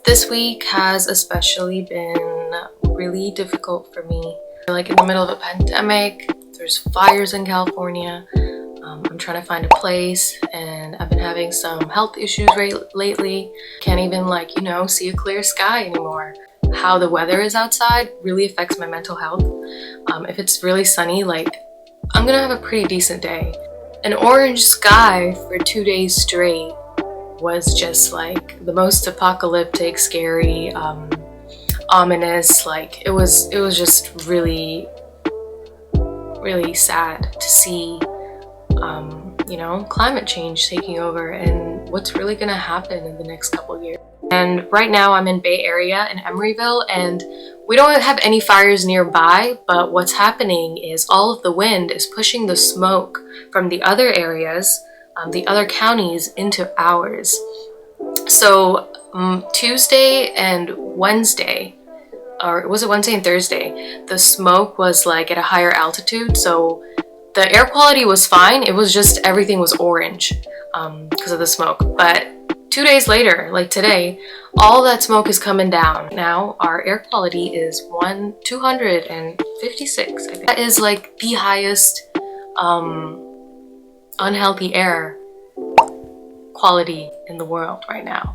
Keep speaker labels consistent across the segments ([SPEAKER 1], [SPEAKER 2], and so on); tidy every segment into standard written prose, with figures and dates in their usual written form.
[SPEAKER 1] This week has especially been really difficult for me. Like in the middle of a pandemic, there's fires in California. I'm trying to find a place and I've been having some health issues lately. Can't even see a clear sky anymore. How the weather is outside really affects my mental health. If it's really sunny, I'm gonna have a pretty decent day. An orange sky for 2 days straight was just like the most apocalyptic, scary, ominous. It was just really sad to see climate change taking over and what's really gonna happen in the next couple of years. And right now I'm in Bay Area in Emeryville, and we don't have any fires nearby, but what's happening is all of the wind is pushing the smoke from the other areas, the other counties, into ours. So Tuesday and Wednesday, or was it Wednesday and Thursday, the smoke was at a higher altitude, so the air quality was fine. It was just everything was orange because of the smoke. But 2 days later, like today, all that smoke is coming down. Now our air quality is 256, I think. That is the highest unhealthy air quality in the world right now.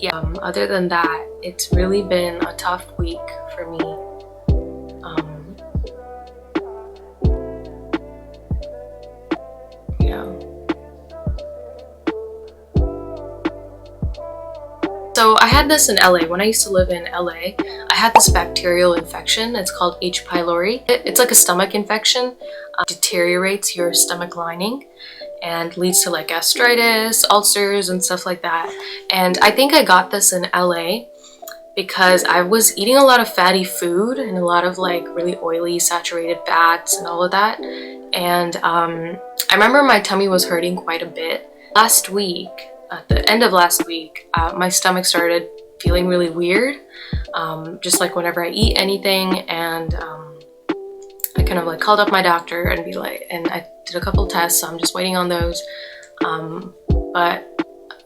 [SPEAKER 1] Yeah, other than that, it's really been a tough week for me. So I had this in LA. When I used to live in LA, I had this bacterial infection. It's called H. pylori. It's like a stomach infection. Deteriorates your stomach lining and leads to gastritis, ulcers, and stuff like that. And I think I got this in LA because I was eating a lot of fatty food and a lot of really oily, saturated fats and all of that. And I remember my tummy was hurting quite a bit. Last week, at the end of last week, my stomach started feeling really weird, just whenever I eat anything, and I kind of called up my doctor and and I did a couple tests, so I'm just waiting on those, but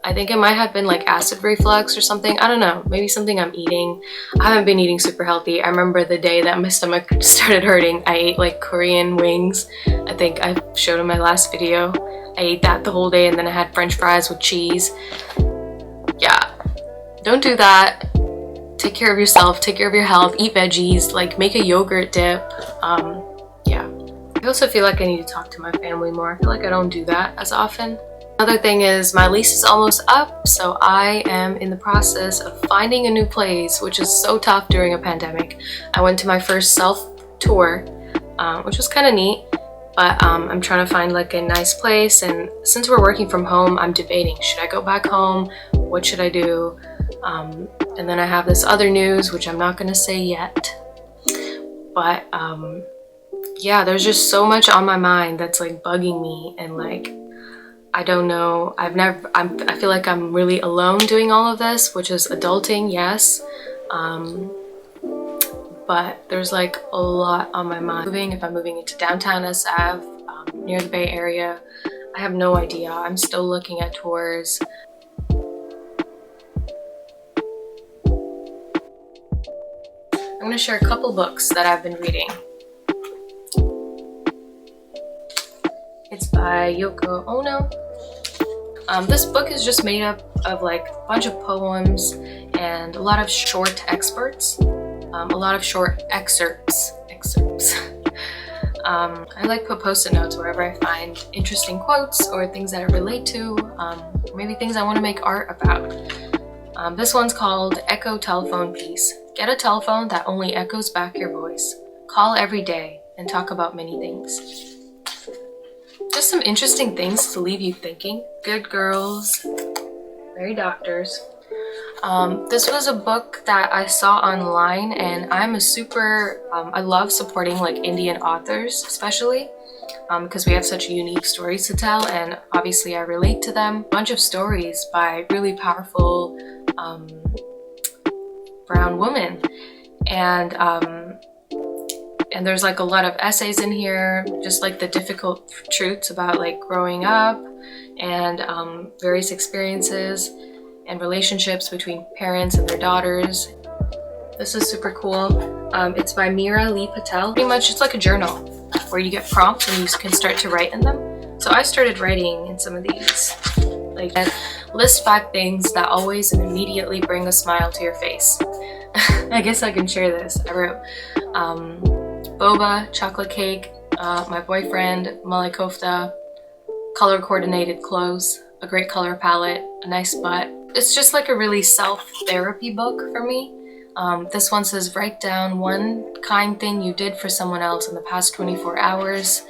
[SPEAKER 1] I think it might have been acid reflux or something. I don't know, maybe something I'm eating. I haven't been eating super healthy. I remember the day that my stomach started hurting, I ate Korean wings. I think I showed in my last video. I ate that the whole day, and then I had french fries with cheese. Yeah, don't do that. Take care of yourself, take care of your health, eat veggies, make a yogurt dip. Yeah. I also feel like I need to talk to my family more. I feel like I don't do that as often. Another thing is my lease is almost up, so I am in the process of finding a new place, which is so tough during a pandemic. I went to my first self-tour, which was kind of neat. But I'm trying to find a nice place, and since we're working from home, I'm debating, should I go back home? What should I do? And then I have this other news, which I'm not gonna say yet. But yeah, there's just so much on my mind that's bugging me, and I don't know. I feel like I'm really alone doing all of this, which is adulting, yes. But there's a lot on my mind. If I'm moving into downtown SF, near the Bay Area, I have no idea. I'm still looking at tours. I'm gonna share a couple books that I've been reading. It's by Yoko Ono. This book is just made up of a bunch of poems and a lot of short excerpts. A lot of short excerpts. I put post-it notes wherever I find interesting quotes or things that I relate to, maybe things I want to make art about. This one's called Echo Telephone Piece. Get a telephone that only echoes back your voice. Call every day and talk about many things. Just some interesting things to leave you thinking. Good girls, very doctors. This was a book that I saw online, and I'm a super, I love supporting Indian authors, especially because we have such unique stories to tell, and obviously I relate to them. A bunch of stories by really powerful brown women, and there's a lot of essays in here, just the difficult truths about growing up and various experiences. and relationships between parents and their daughters. This is super cool. It's by Meera Lee Patel. Pretty much it's like a journal where you get prompts and you can start to write in them. So I started writing in some of these. Like, list 5 things that always and immediately bring a smile to your face. I guess I can share this. I wrote boba, chocolate cake, my boyfriend, malai kofta, color coordinated clothes, a great color palette, a nice butt. It's just like a really self-therapy book for me. This one says, write down 1 kind thing you did for someone else in the past 24 hours.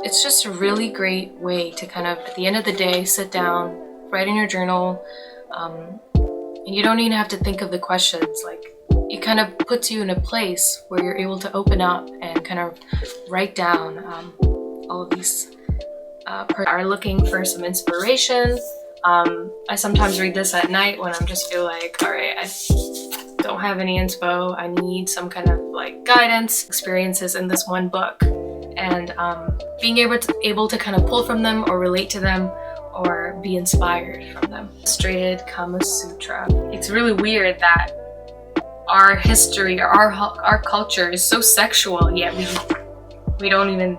[SPEAKER 1] It's just a really great way to kind of, at the end of the day, sit down, write in your journal, and you don't even have to think of the questions. Like, it kind of puts you in a place where you're able to open up and kind of write down all of these are looking for some inspiration. I sometimes read this at night when I'm just feel like, all right, I don't have any inspo. I need some kind of like guidance, experiences in this one book, and being able to kind of pull from them or relate to them or be inspired from them. Illustrated Kama Sutra. It's really weird that our history or our culture is so sexual, yet we don't even.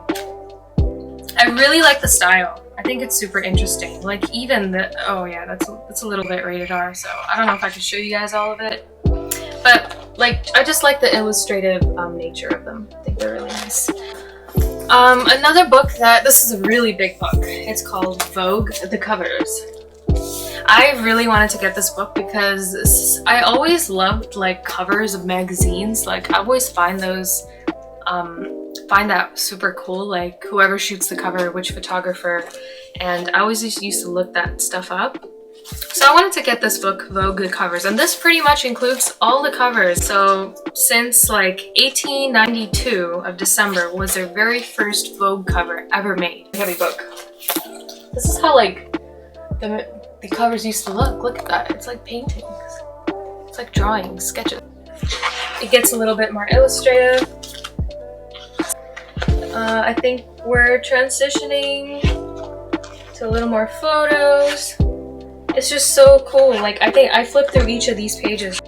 [SPEAKER 1] I really like the style. I think it's super interesting. Like even the, oh yeah, that's a little bit rated R, so I don't know if I can show you guys all of it. But like, I just like the illustrative nature of them. I think they're really nice. Another book this is a really big book. It's called Vogue, The Covers. I really wanted to get this book because I always loved like covers of magazines. Like I always find those, find that super cool, like whoever shoots the cover, which photographer, and I always just used to look that stuff up. So I wanted to get this book, Vogue The Covers, and this pretty much includes all the covers. So since like 1892 of December was their very first Vogue cover ever made. Heavy book. This is how like the covers used to look. Look at that. It's like paintings. It's like drawings, sketches. It gets a little bit more illustrative. I think we're transitioning to a little more photos. It's just so cool. Like I think I flipped through each of these pages.